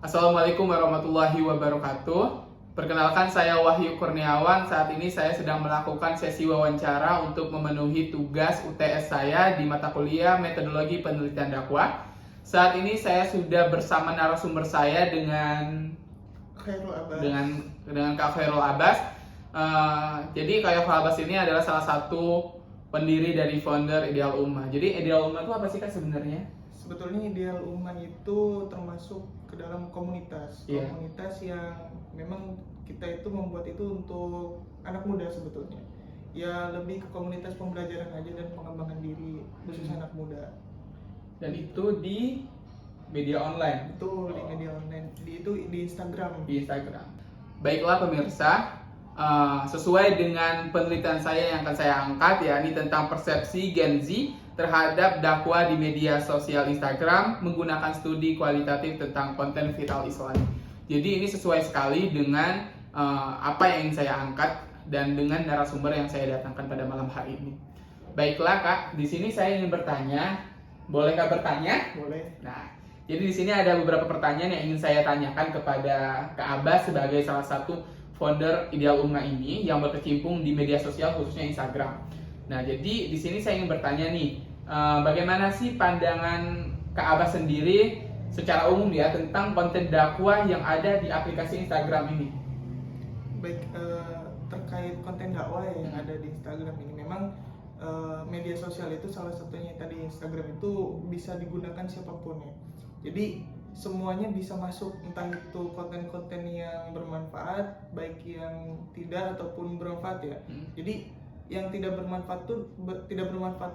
Assalamualaikum warahmatullahi wabarakatuh. Perkenalkan, saya Wahyu Kurniawan. Saat ini saya sedang melakukan sesi wawancara untuk memenuhi tugas UTS saya di mata kuliah Metodologi Penelitian Dakwah. Saat ini saya sudah bersama narasumber saya dengan Khairul Abbas. dengan Kak Khairul Abbas. Jadi Kak Khairul Abbas ini adalah salah satu pendiri dari founder Ideal Ummah. Jadi Ideal Ummah itu apa sih Kak sebenarnya? Sebetulnya Ideal Ummah itu termasuk ke dalam komunitas. Iya. Komunitas yang memang kita itu membuat itu untuk anak muda sebetulnya. Ya lebih ke komunitas pembelajaran aja dan pengembangan diri khusus anak muda. Dan itu di media online. Itu di media online, di Instagram. Di Instagram. Baiklah pemirsa, sesuai dengan penelitian saya yang akan saya angkat, yakni tentang persepsi Gen Z terhadap dakwah di media sosial Instagram menggunakan studi kualitatif tentang konten viral Islam. Jadi ini sesuai sekali dengan apa yang ingin saya angkat dan dengan narasumber yang saya datangkan pada malam hari ini. Baiklah Kak, di sini saya ingin bertanya, bolehkah bertanya? Boleh. Nah, jadi di sini ada beberapa pertanyaan yang ingin saya tanyakan kepada Kak Abbas sebagai salah satu founder Ideal Ummah ini yang berkecimpung di media sosial khususnya Instagram. Nah, jadi di sini saya ingin bertanya nih, bagaimana sih pandangan Kak Abbas sendiri secara umum ya tentang konten dakwah yang ada di aplikasi Instagram ini? Baik, terkait konten dakwah yang ada di Instagram ini, memang media sosial itu salah satunya tadi Instagram itu bisa digunakan siapapun ya. Jadi semuanya bisa masuk, entah itu konten-konten yang bermanfaat, baik yang tidak ataupun bermanfaat ya. Jadi yang tidak bermanfaat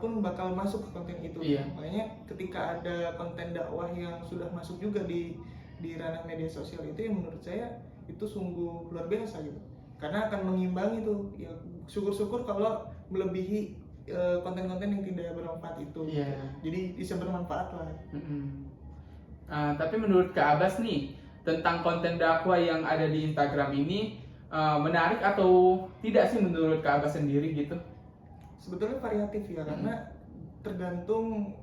pun bakal masuk ke konten itu. Iya. Makanya ketika ada konten dakwah yang sudah masuk juga di ranah media sosial itu, yang menurut saya itu sungguh luar biasa gitu. Karena akan mengimbangi tuh. Ya syukur-syukur kalau melebihi konten-konten yang tidak bermanfaat itu. Iya. Jadi bisa bermanfaat lah. Tapi menurut Kak Abbas nih, tentang konten dakwah yang ada di Instagram ini menarik atau tidak sih menurut Kak Abbas sendiri gitu? Sebetulnya variatif ya, karena tergantung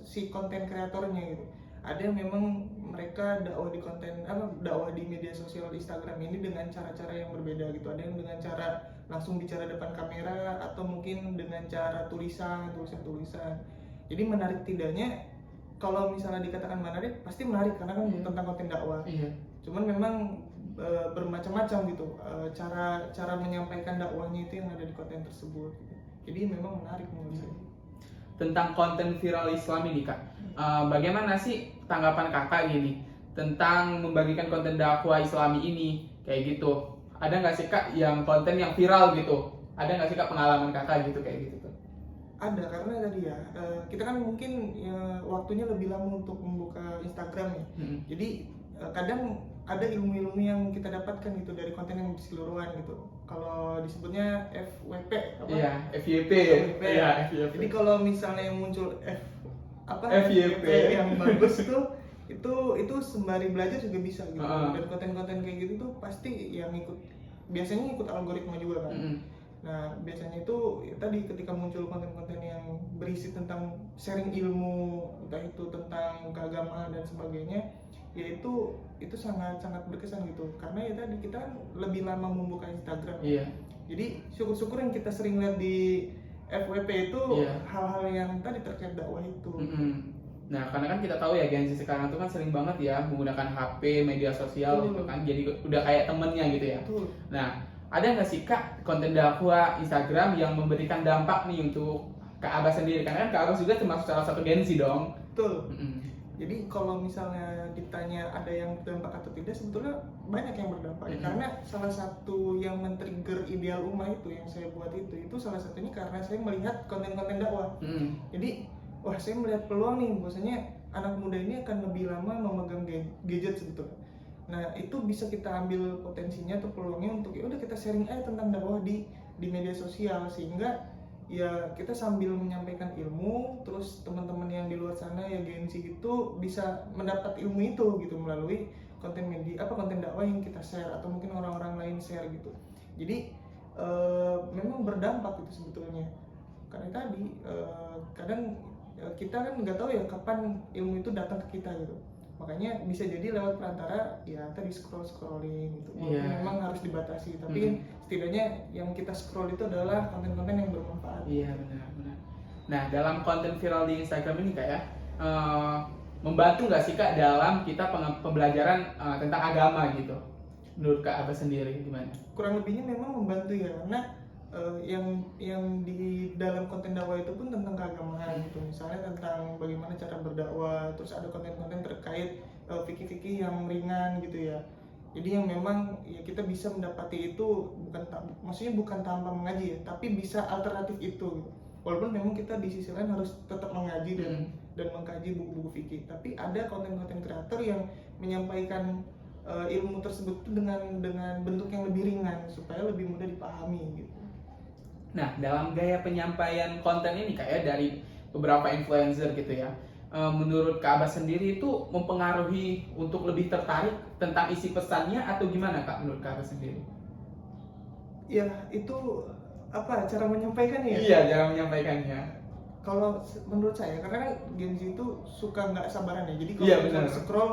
si konten kreatornya gitu. Ada yang memang mereka dakwah di media sosial Instagram ini dengan cara-cara yang berbeda gitu. Ada yang dengan cara langsung bicara depan kamera, atau mungkin dengan cara tulisan. Jadi menarik tidaknya, kalau misalnya dikatakan menarik, pasti menarik karena kan tentang konten dakwah. Iya. Cuman memang bermacam-macam gitu cara menyampaikan dakwahnya itu yang ada di konten tersebut gitu. Jadi memang menarik menurut saya. Tentang konten viral Islam ini Kak, bagaimana sih tanggapan Kakak gini tentang membagikan konten dakwah Islami ini kayak gitu? Ada nggak sih Kak yang konten yang viral gitu? Ada nggak sih Kak pengalaman Kakak gitu kayak gitu tuh? Ada, karena tadi ya kita kan mungkin ya, waktunya lebih lama untuk membuka Instagram ya. Jadi kadang ada ilmu-ilmu yang kita dapatkan gitu dari konten yang keseluruhan gitu. Kalau disebutnya FWP apa? Iya, FYP. Iya, FYP. Jadi kalau misalnya yang muncul FYP yang bagus itu sembari belajar juga bisa gitu. Dan konten-konten kayak gitu tuh pasti yang biasanya ikut algoritma juga kan. Nah, biasanya itu ya, tadi ketika muncul konten-konten yang berisi tentang sharing ilmu, entah itu tentang keagamaan dan sebagainya, ya itu sangat-sangat berkesan gitu. Karena ya tadi kita kan lebih lama membuka Instagram. Iya. Jadi syukur-syukur yang kita sering lihat di FWP itu hal-hal yang tadi terkait dakwah itu. Nah, karena kan kita tahu ya Gen Z sekarang tuh kan sering banget ya menggunakan HP, media sosial gitu kan, jadi udah kayak temennya gitu ya. Nah, ada nggak sih Kak konten dakwah Instagram yang memberikan dampak nih untuk Kak Abbas sendiri? Karena kan Kak Abbas juga termasuk salah satu Gen Z dong. Betul. Jadi kalau misalnya ditanya ada yang berdampak atau tidak, sebetulnya banyak yang berdampak. Karena salah satu yang men-trigger Ideal Ummah itu yang saya buat itu salah satunya karena saya melihat konten-konten dakwah. Jadi wah, saya melihat peluang nih, bahwasanya anak muda ini akan lebih lama memegang gadget sebetulnya. Nah, itu bisa kita ambil potensinya atau peluangnya untuk ya udah kita sharing aja tentang dakwah di media sosial, sehingga ya kita sambil menyampaikan ilmu, terus teman-teman yang di luar sana ya Gen Z itu bisa mendapat ilmu itu gitu melalui konten dakwah yang kita share atau mungkin orang-orang lain share gitu. Jadi memang berdampak itu sebetulnya. Karena tadi kadang kita kan nggak tahu ya kapan ilmu itu datang ke kita gitu. Makanya bisa jadi lewat perantara ya tadi scrolling gitu. Walaupun Iya. memang harus dibatasi, tapi setidaknya yang kita scroll itu adalah konten-konten yang bermanfaat. Iya, benar. Nah, dalam konten viral di Instagram ini Kak ya, membantu nggak sih Kak dalam kita pembelajaran tentang agama gitu? Menurut Kak Abbas sendiri gimana? Kurang lebihnya memang membantu ya, karena yang di dalam konten dakwah itu pun tentang keagamaan gitu. Misalnya tentang bagaimana cara berdakwah, terus ada konten-konten terkait fikih-fikih yang ringan gitu ya. Jadi yang memang ya kita bisa mendapati itu maksudnya bukan tanpa mengaji ya, tapi bisa alternatif itu gitu. Walaupun memang kita di sisi lain harus tetap mengaji dan mengkaji buku-buku fikih, tapi ada konten-konten kreator yang menyampaikan ilmu tersebut dengan bentuk yang lebih ringan supaya lebih mudah dipahami gitu. Nah, dalam gaya penyampaian konten ini Kak ya, dari beberapa influencer gitu ya, menurut Kak Abbas sendiri itu mempengaruhi untuk lebih tertarik tentang isi pesannya atau gimana Kak menurut Kak Abbas sendiri? Ya itu apa cara menyampaikannya ya? Iya, cara menyampaikannya. Kalau menurut saya, karena kan Gen Z itu suka nggak sabaran ya, jadi kalau Iya, misalnya benar. scroll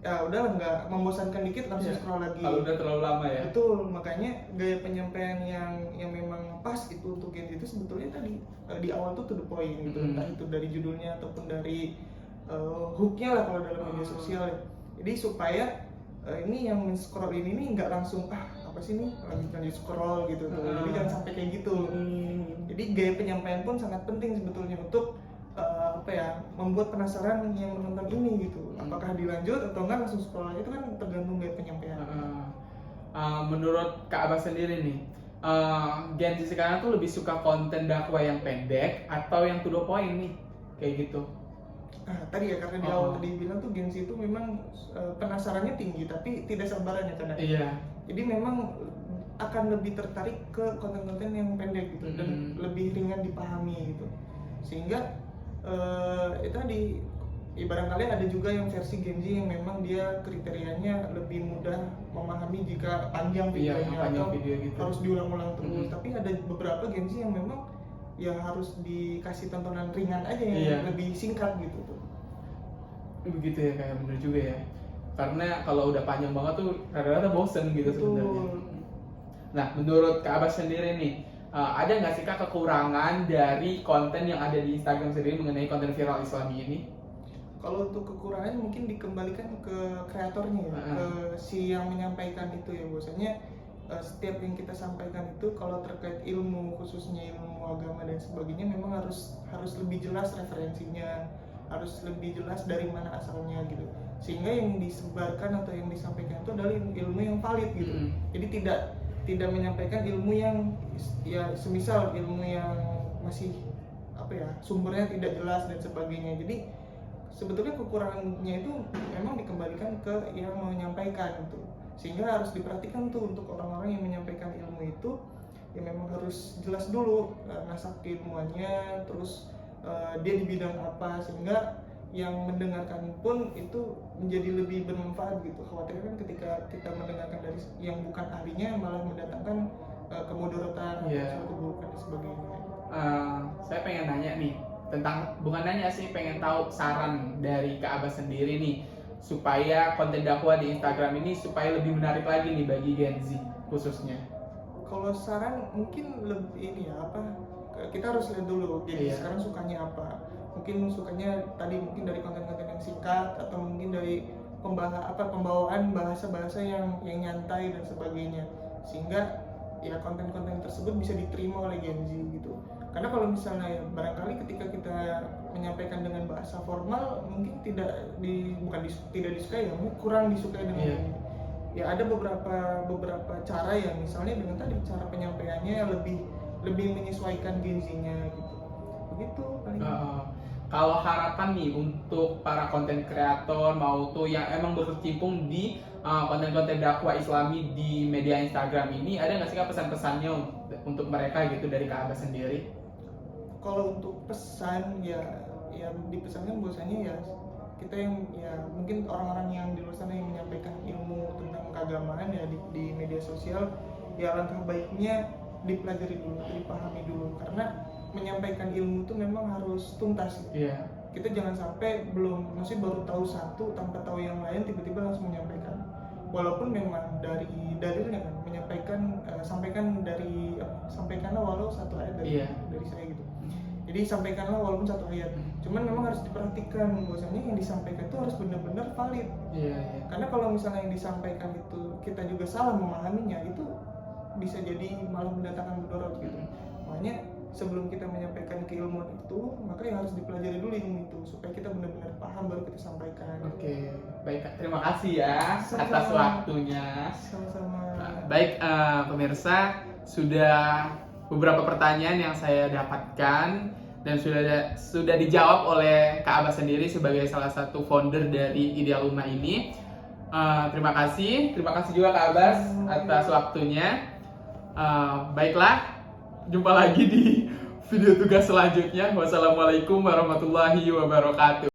ya udahlah, nggak membosankan dikit langsung Iya. scroll lagi. Kalau udah terlalu lama ya. Betul, makanya gaya penyampaian yang memang pas itu untuk Gen Z itu sebetulnya tadi di awal tuh to the point gitu, entah itu dari judulnya ataupun dari hooknya lah kalau dalam media sosial ya. Jadi supaya ini yang scroll ini nih nggak langsung apa sih nih lanjut scroll gitu tuh. Jadi jangan sampai kayak gitu. Jadi gaya penyampaian pun sangat penting sebetulnya untuk membuat penasaran yang menonton ini gitu. Apakah dilanjut atau enggak langsung scroll aja, itu kan tergantung gaya penyampaian. Menurut Kak Abbas sendiri nih, Gen Z sekarang tuh lebih suka konten dakwah yang pendek atau yang to the point nih, kayak gitu? Tadi ya karena di awal tadi bilang tuh Gen Z itu memang penasarannya tinggi tapi tidak sabaran ya kadang. Iya. Jadi memang akan lebih tertarik ke konten-konten yang pendek gitu dan lebih ringan dipahami gitu. Sehingga itu tadi barangkali ada juga yang versi Gen Z yang memang dia kriterianya lebih mudah memahami jika panjang videonya atau video gitu. harus diulang-ulang terus. Tapi ada beberapa Gen Z yang memang ya harus dikasih tontonan ringan aja yang lebih singkat gitu tuh. Begitu ya, kayak bener juga ya. Karena kalau udah panjang banget tuh rada-rada bosen gitu sebenarnya. Nah, menurut Kak Abbas sendiri nih, ada nggak sih Kak kekurangan dari konten yang ada di Instagram sendiri mengenai konten viral Islami ini? Kalau untuk kekurangan mungkin dikembalikan ke kreatornya ya, ke si yang menyampaikan itu ya. Biasanya setiap yang kita sampaikan itu kalau terkait ilmu, khususnya ilmu agama dan sebagainya, memang harus lebih jelas referensinya, harus lebih jelas dari mana asalnya gitu, sehingga yang disebarkan atau yang disampaikan itu adalah ilmu yang valid gitu. Jadi tidak menyampaikan ilmu yang ya semisal ilmu yang masih sumbernya tidak jelas dan sebagainya. Jadi sebetulnya kekurangannya itu memang dikembalikan ke yang menyampaikan itu, sehingga harus diperhatikan tuh untuk orang-orang yang menyampaikan ilmu itu ya memang harus jelas dulu nasak keilmuannya, terus dia di bidang apa, sehingga yang mendengarkan pun itu menjadi lebih bermanfaat gitu. Khawatirnya kan ketika kita mendengarkan dari yang bukan ahlinya malah mendatangkan kemudaratan, keburukan dan sebagainya. Saya pengen nanya nih tentang, bukan nanya sih, pengen tahu saran dari Kak Abbas sendiri nih supaya konten dakwah di Instagram ini supaya lebih menarik lagi nih bagi Gen Z khususnya. Kalau saran mungkin lebih kita harus lihat dulu Gen Z sekarang sukanya apa. Mungkin sukanya tadi mungkin dari konten-konten yang singkat, atau mungkin dari pembawaan bahasa-bahasa yang nyantai dan sebagainya, sehingga ya konten-konten tersebut bisa diterima oleh Gen Z gitu. Karena kalau misalnya barangkali ketika kita menyampaikan dengan bahasa formal mungkin tidak disukai ya, kurang disukai dengan ya ada beberapa cara yang misalnya dengan tadi cara penyampaiannya lebih menyesuaikan Gen Z-nya gitu. Begitu paling. Kalau harapan nih untuk para konten kreator mau tuh yang emang berkecimpung di konten-konten dakwah Islami di media Instagram ini, ada nggak sih Kak pesan-pesannya untuk mereka gitu dari Kak Abbas sendiri? Kalau untuk pesan ya dipesankan bahwasanya ya kita yang mungkin orang-orang yang di luar sana yang menyampaikan ilmu tentang keagamaan ya di media sosial, ya alangkah baiknya dipelajari dulu, dipahami dulu, karena menyampaikan ilmu itu memang harus tuntas. kita jangan sampai masih baru tahu satu tanpa tahu yang lain tiba-tiba langsung menyampaikan. Walaupun memang dari dalilnya kan sampaikanlah walau satu ayat dari saya gitu. Jadi sampaikanlah walaupun satu ayat. Cuman memang harus diperhatikan bahwasanya yang disampaikan itu harus benar-benar valid. Karena kalau misalnya yang disampaikan itu kita juga salah memahaminya, itu bisa jadi malah mendatangkan mudarat gitu. Makanya sebelum kita menyampaikan keilmuan itu, maka yang harus dipelajari dulu ilmu itu supaya kita benar-benar paham baru kita sampaikan. Oke, baik Kak. Terima kasih ya atas waktunya. Sama-sama. Baik pemirsa, sudah beberapa pertanyaan yang saya dapatkan dan sudah dijawab oleh Kak Abbas sendiri sebagai salah satu founder dari Ideal Ummah ini. Terima kasih juga Kak Abbas atas waktunya. Baiklah, jumpa lagi di video tugas selanjutnya. Wassalamualaikum warahmatullahi wabarakatuh.